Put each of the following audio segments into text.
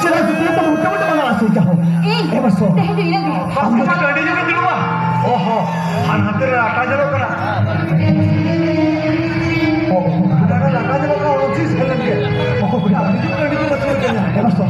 Sila sudah tahu kamu dah malas sudah. Masuk. Teh itu ini. Kamu sudah ada juga di rumah. Oh, hantar raka jalo kena. Oh, sudah ada raka jalo kena orang sih sekalian dia. Oh, sudah ada juga di rumah sekalian. Masuk.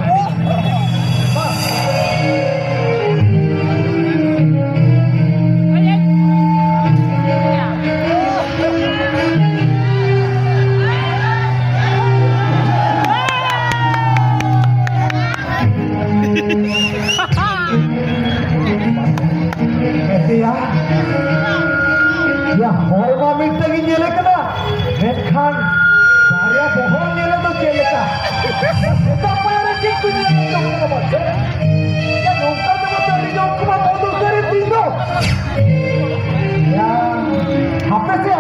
Ya, horma minta lagi nyelek na. Metkan, karya pohon nyelek tu nyelek na. Kita apa yang recik tu nyelek tu kita baca. Ya, nongkar tu macam ni jauh kuma bodoh dari tido. Ya, apa sih?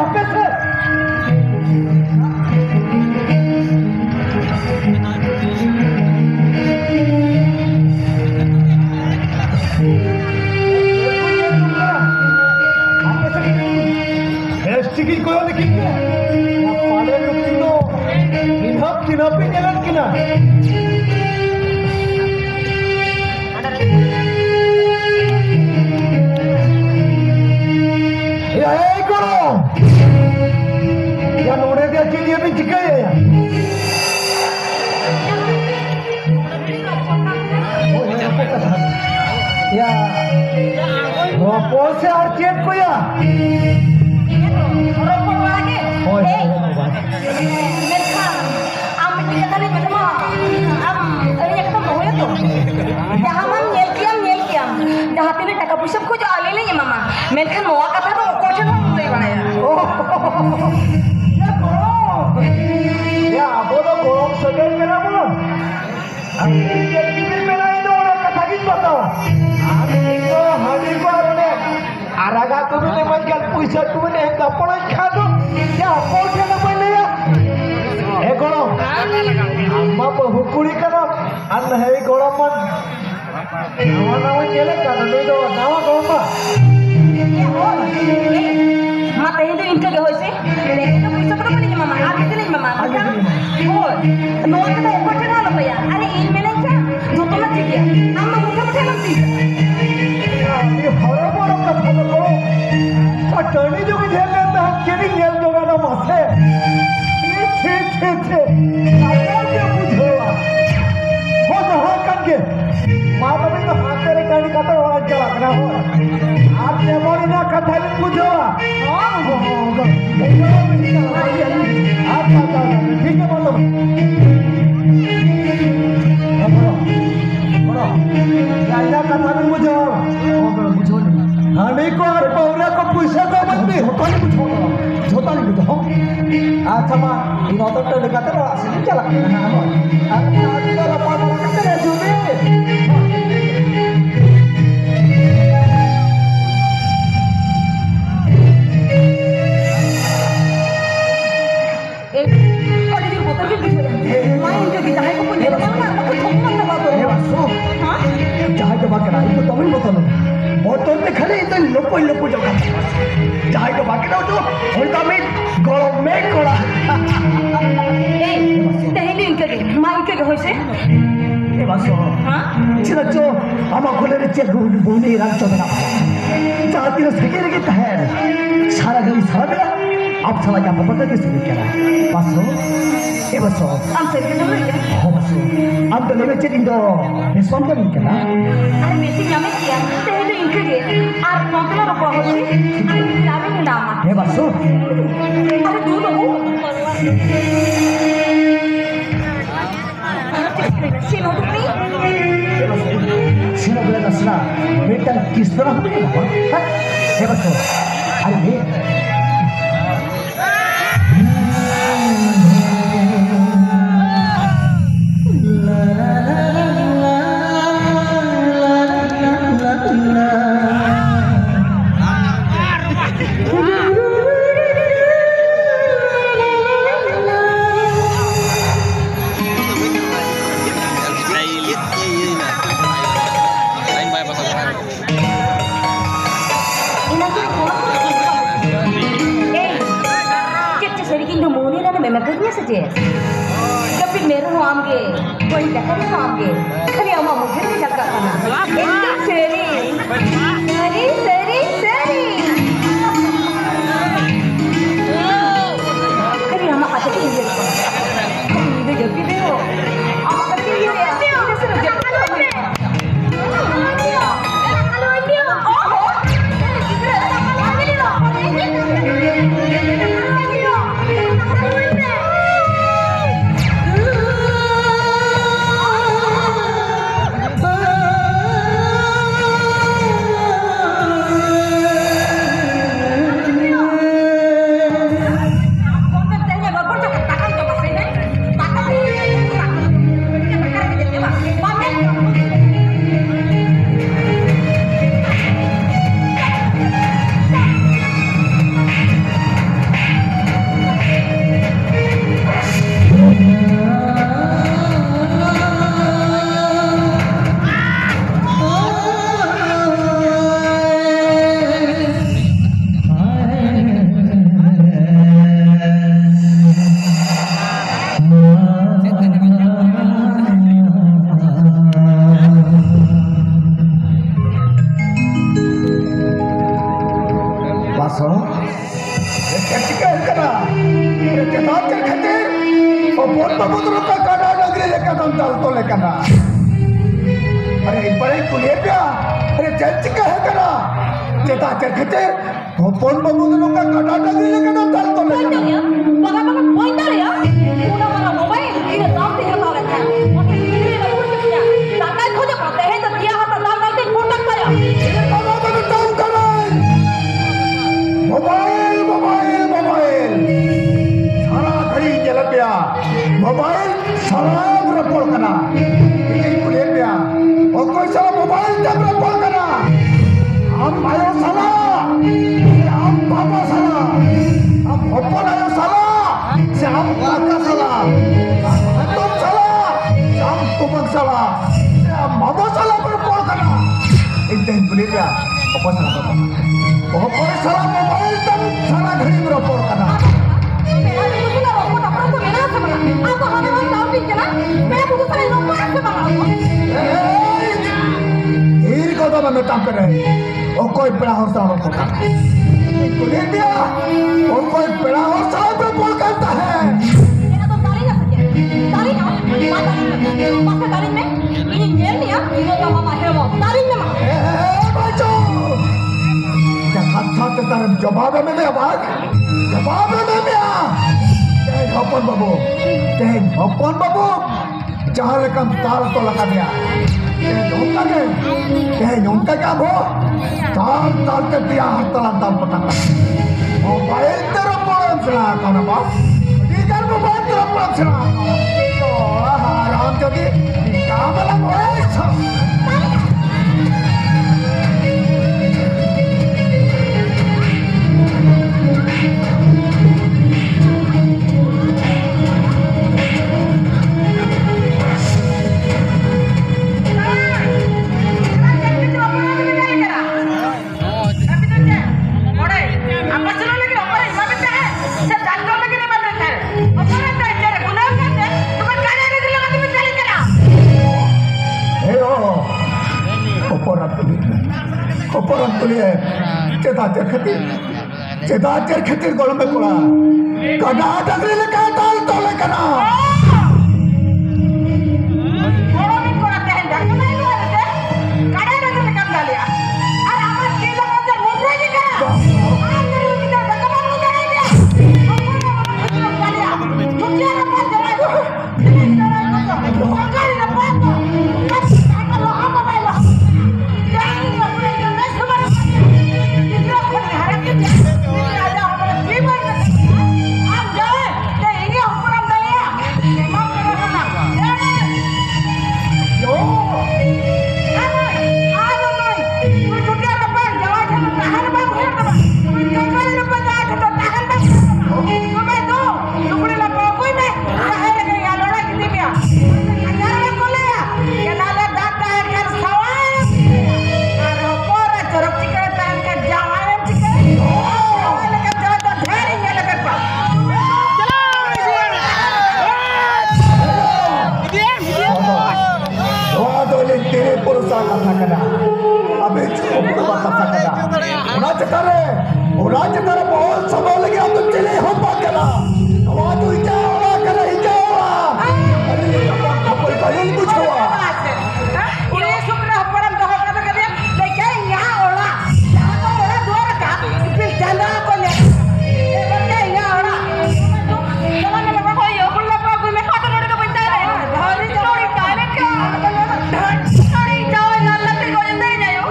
Segi kau ni kira, apa le tu kinap jalan kina. Ya, koro. Ya, nore dia ciri apa jika ya? Ya, apa sih artian kau ya? Rokok lagi. Oh, Mereka, kita tadi macam ini kita mau ya tu. Jangan nyelkiam. Jahat ini tak pusat kau jual ini ya mama. Mereka mau kata tu kau cakap tu mana ya? Oh, ya kau. Ya, bodoh kau segar kenapa? Aku jadi mana itu orang kata gitu tau. Hari ko arne. Araga tu ni macam puisa tu ni hendak pulai kado. Ya, kau jangan mana ya? Kau. Amma bahukuri kana. Anna hai goraman. Nawa jelek kana ni do. Nawa gomba. Mata itu inti ke hoise. Lepas itu puisa tu apa ni mama? Abi tu ni mama. Oh, nawa kita ekor cakap apa ya? Ada ini mana? Jodoh nak dia. Amma bukan macam ni. Ini horor kata tu. Patani juga dia lepas kini nyel juga ada masa. Apa dia bujuh? Kau jangan kan ke? Mata ni tu hati ni kani kata orang jalan kenapa? Apa mori nak kata ni bujuh? Apa? ठीक है बोलो. Jaya kata ni bujuh. Hani ko ar paura ko puisa ko mati. Jota ni bujuh. अच्छा माँ इन औरतों ने कहा था असली चला के ना हो अरे आज तो लपा लपा करते रह जुबे एक और ये बोतल भी बिछड़ गई माँ इनके गिटार को पुण्य लगा ना तो तुम मत लगा दो ये बात सुन हाँ जहाँ के बात कराई तो तुम ही बोतल बोतल में खड़े तो लोपो जगह जहाँ के बात कराओ तो उनका में गरम में कोड़ा तहली इनके माँ इनके होइसे ये बात सुन हाँ चिरा जो हम अकोले रे चेक बुनी रंग चोदना जहाँ तीन सेकेंड के तहर सारा गली सारा बेला अब साला क्या पता कैसे निकला बात सुन ये बात सुन हम से के नंबर क्या हो बात सुन हम तो लेवे चेक इंदो रिस्पॉन्ड कर निकला अरे मेसी क्या मैं किया तहली इनके आर नौकला रखा होइसे अरे लावे में नाम ये बात सुन अरे दूर हो Sino tu ni? Sino boleh nasra? Betul किस तरह होते हैं बाबा? ये बात सुन अरे ये मेरे हो आमगे कोई देखा भी हो आमगे खाली आमा मुझे नहीं चलता खाना एकदम सेरी सेरी सेरी सेरी खाली आमा आते ही ये ये जब भी हो आते ही ये ये सिर्फ जब जवाब में दे बाग जवाब में दे मिया ते हपन बाबू जहां लेकन ताल तो लगा दिया ते नोंका के अबो ताल ताल ते दिया ताल ताल पटक मोबाइल तेरा पड़म चला कौन बा दीगर मोबाइल तेरा पड़म चला तो आराम जदी काम लग होए चेदाचर खतिर गोलम में पड़ा कड़ा डगरी ले का ताल तोले कना गोलम में पड़ा ते डग नहीं हुआ रे कड़ा डगरी ले काम डालिया अरे हमर केला मत मुंडे जी का आ मेरे उधर डग मार मुंडे दिया हमर डालिया मुझे ना मत जरा पकड़ ना पापा कस का लो हम बाइला जाई अपने जने समझ कितना खोल हरा के राजा हमारे जीवन आप जाए ते ये हम डालिया चेतारे बहुत समय लगे अब तो चले हो पाकला वहां तो हिजावा करा हिजावा अरे कोई कहीं कुछ हुआ ये शुक्र परम दहो का कदे लेके यहां ओला यहां तो ओला द्वार का फिर चंदा को ले ये बंदे यहां ओला चला ने बाबा को यो बुल्ला को कोई में खाता लोड़े को बनता है धरी चोरी काले का धरी जाओ ना लगते को जंदे जायो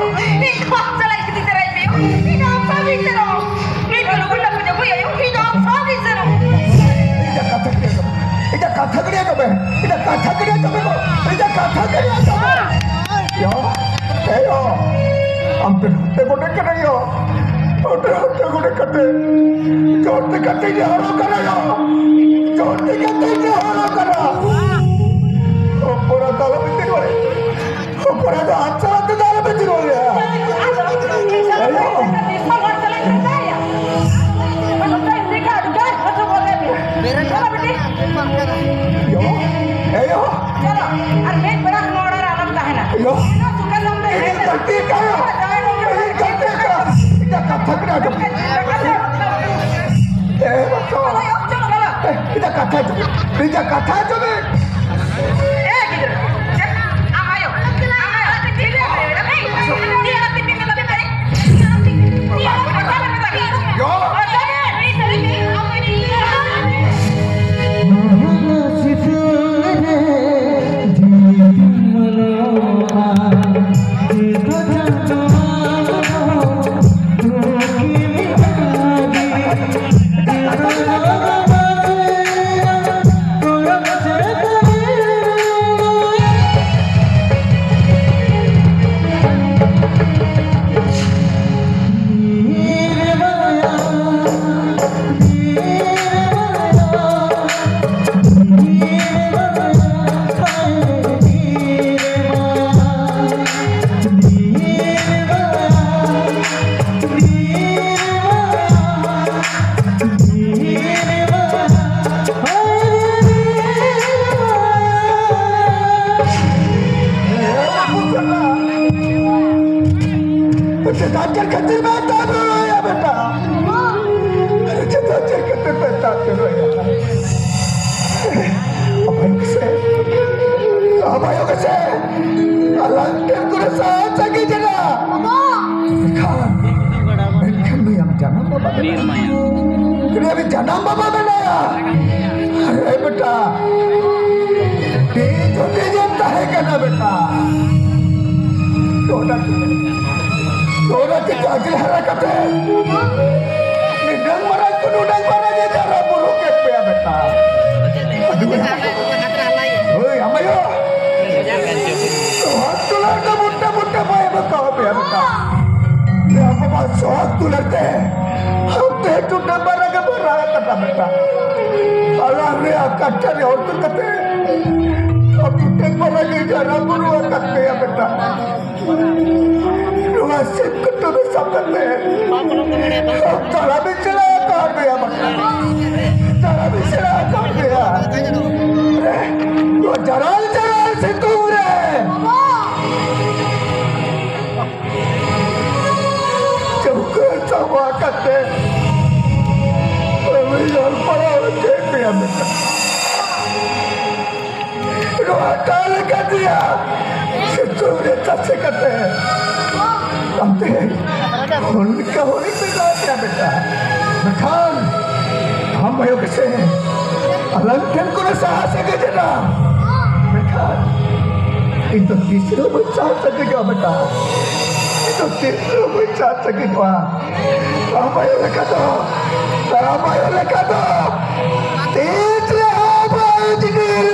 ये खाप चला किसी तरह पे ये नाम सा भी चलो ये बोलो बुल्ला को जब ये नाम सा भी चलो इधर कथा करिया कबे यो हम ते गोटे करे यो ओटे गोटे कटे जोटे कटे जे हरो करे यो जोटे कटे जे हरो करे ओपरा ताला बिति करे ओपरा दा अच्छा ते ताला बिति रे अयो यो अयो चलो और मैं बड़ा मोड़ा राम का है ना यो ना सुका समझे है गलती का इधर कथा करिया कबे ए बच्चो चलो चलो इधर कथा जो ए किधर आयो ये आती भी में लगे करे यो चेताचर खतिर में ताप रोया बेटा अरे चेताचर खतिर में ताप रोया अब आयो कैसे अलग के कुरे साथ सकी जना खान भी हम जन्म बाबा तेरे अभी जन्म बाबा बनाया अरे बेटा तेज होते जनता है क्या बेटा Orang kita akhir harakat है निडंग मरा जे जरा बोलो के पे बेटा ओए हमायो हाथ तुला का मुट्टा पाए बताओ पे बेटा ये हम बाबा हाथ तुलते हम ते टूटा बरा के बरा कटा बेटा अल्लाह रे कट्टा रे और तो कटे अब टूटे बरा के जरा बोलो करते हैं बेटा सिर्फ कुत्तों में शब्द में तारा भी चला काट दिया तारा भी चला काट दिया वो जराल से दूर है चौकर सवा करते पड़ा देख दिया बेटा रोटाल कर दिया तुमने सबसे करते हैं उनका होने पे क्या बेटा खान हम भयो कैसे अलंकन को न सहा सके जना खान इन तो तीसरों में चाह सकेगा बेटा इन तो तीसरों में चाह सकेगा हम भयो लेखा दो तेज रहा भाई जिगर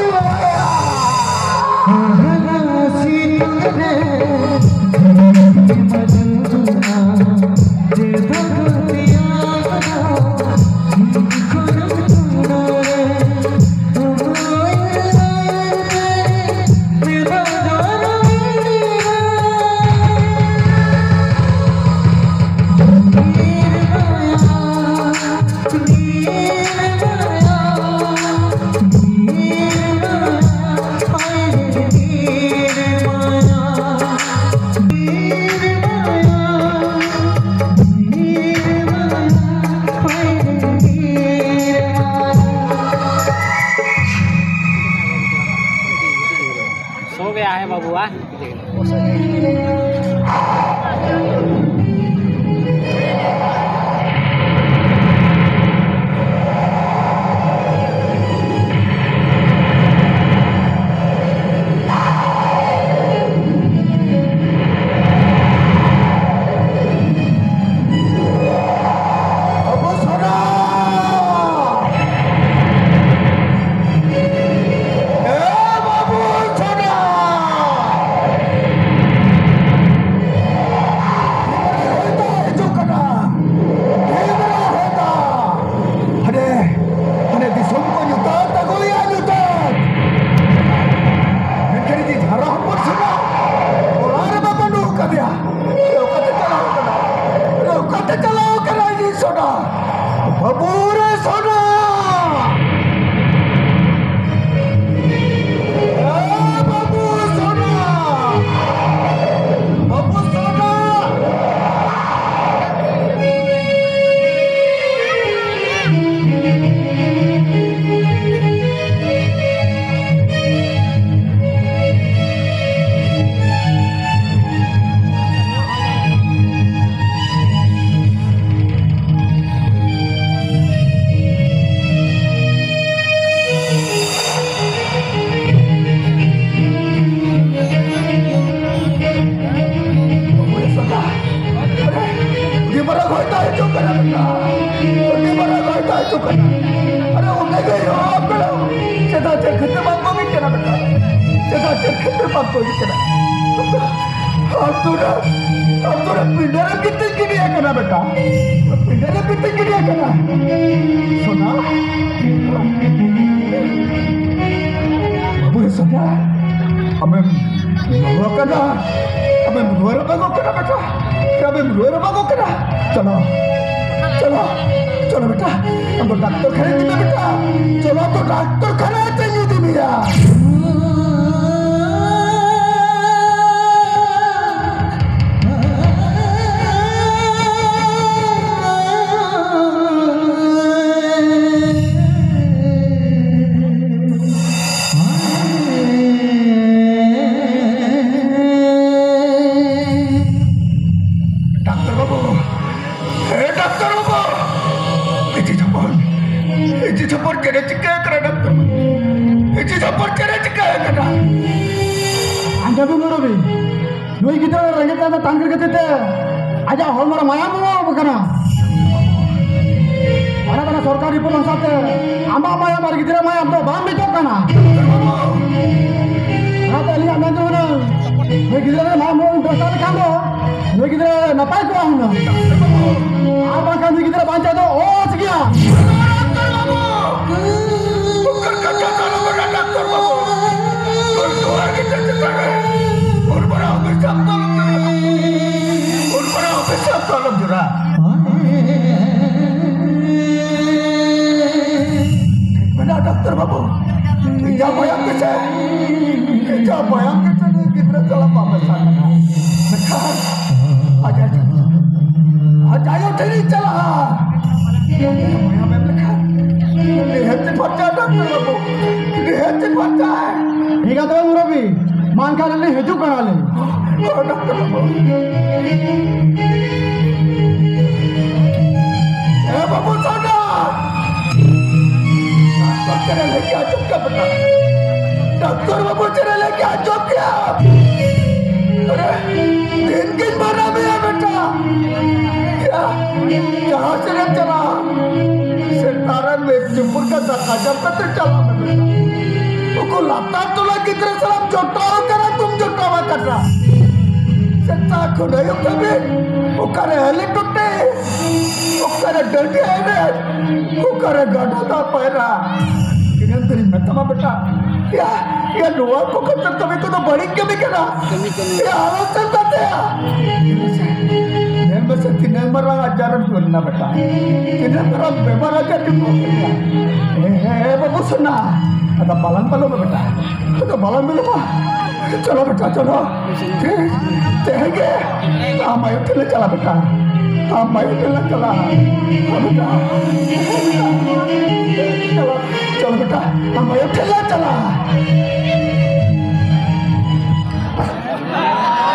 juga na betul. Ini mana kau juga na. Ada orang gaya apa lo? Cita cita kita mampu bikin na betul. Cita cita kita mampu bikin na. Atura pindah kita gini akan na betul. Pindah kita gini akan na. Sona. Babu sona. Kami bawa kena. Kami berdua bawa kena betul. Kami berdua bawa kena. Chalo. Chalo बेटा हम तो doctor खाने दिए बेटा चलो तो doctor खाने चाहिए दी भैया Anjabu murabi, dua kita rakyat ada tangkir kita, aja hal mara maya mau bukan? Mana mana sorkari pulang sate, amba maya mari kita maya tu bam itu kana. Rata lihat nanti mana, dua kita maya mau berasal kamu, dua kita napai tu ang na. Apa kami kita baca tu, oh sekian. Bukan kata kalau berada babu. Berdoa kita sekarang. Berbara besar tolong jurah. Benar dokter babu. Siapa yang besar? Siapa yang besar ni kita salah besar. Besar. Aja tadi salah. Yang besar. Lihat cepat dokter babu. Lihat cepat. Ika tu murabi, mangkar ni hidup kana le. Oh dokter babu. Babu sana. Dokter cari lagi ajak ke benar. Dokter babu cari lagi ajak ya. Gin mana ya beta? Ya, jauh sedang cala. Sentaran में जुम्मर का दरवाजा पे तो चला मैं बेटा। उनको लाता तो लगी तेरे सलाम जोटाओ करा तुम जोटावा कर रहा। सेंटा को नहीं उठा भी, उकारे हले टूटे, उकारे डरके है ने, उकारे गाड़ा का पैरा। किन्हें तेरी मेहता बेटा, या लोहा को कच्चा तभी को तो बड़ी कमी करा, या आवाज़ चलता थे या। Masa tidak merang ajaran tuan na betul, tidak merang bebar ajar di bawah. Babu senang, ada balan belum betul, ada balan belum ah? Calo betul calo, tehge, amai udah cala betul, amai udah cala, betul, calo betul, amai udah